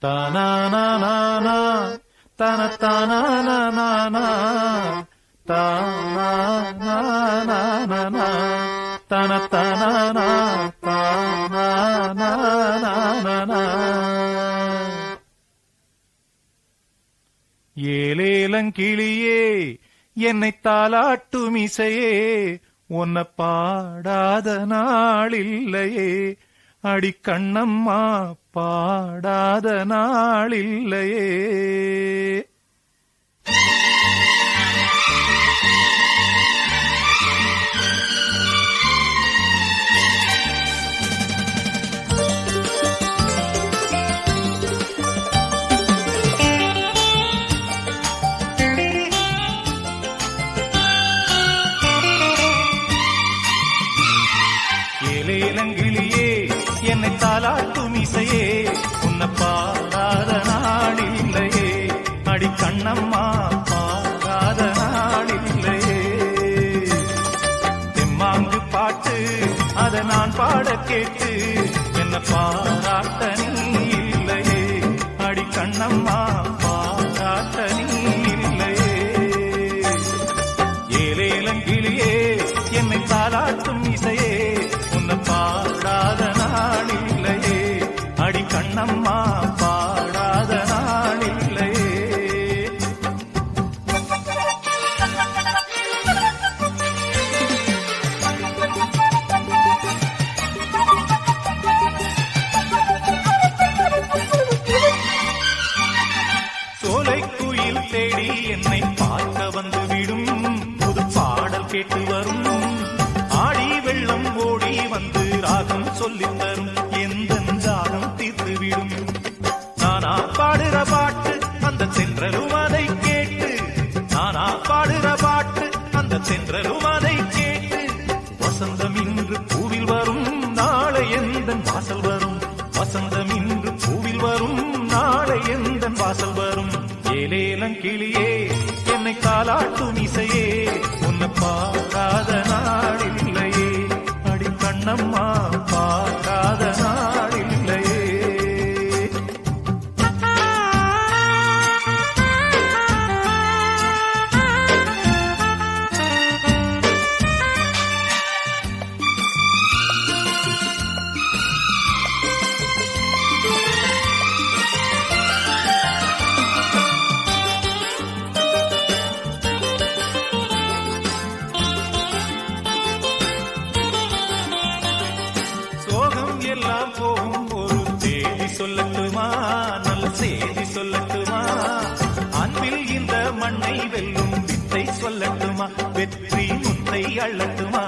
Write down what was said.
தானானானா தனத்தானானானா தானானானா தனத்தானானா தானானானா. ஏலேலங்கிளியே என்னை தாலாட்டும் இசையே உன்னை பாடாத நாளில்லையே அடிக்கண்ணம்மா பாடாத நாளில்லையே. ஏலேலங்கிளியே என்னை தாலாட்டும் இசையே உன்னை பாடாத நாளில்லையே அடிக்கண்ணம்மா பாடாத நாளில்லையே. தெம்மாங்கு பாட்டு அதை நான் பாட கேட்டு என்ன பாராட்ட நீ இல்லையே அடிக்கண்ணம்மா பாராட்ட நீ இல்லையே. ஏலேலங்கிளியே என்னை தாலாட்டும் இசையே பாடாத நாளில்லையே அடிக்கண்ணம்மா பாடாத நாளில்லையே. சோலைக்குயில் தேடி என்னை பார்க்க வந்து விடும் புது பாடல் கேட்டு வரும் ஆடி வெள்ளம் ஓடி வந்து ராகம் சொல்லித் தரும் எந்த ஜாகம் தீர்த்துவிடும். நானா பாடுற பாட்டு அந்த சென்றலும் அதை கேட்டு நானா பாடுற பாட்டு அந்த சென்றலும் அதை கேட்டு வசந்தம் இன்று பூவில் வரும் நாளை எந்த வாசல் வரும் வசந்தம் இன்று பூவில் வரும் நாளை எந்த வாசல் வரும். ஏலேலங்கிளியே என்னை தாலாட்டும் இசையே உன்னை பாடாத நாளில்லையே அடிக்கண்ணம்மா பாடாத நாளில்லையே. எல்லாம் போகும் ஒரு தேதி சொல்லட்டுமா நல்ல செய்தி சொல்லட்டுமா அன்பில் இந்த மண்ணை வெல்லும் வித்தை சொல்லட்டுமா வெற்றி முத்தை அள்ளட்டுமா.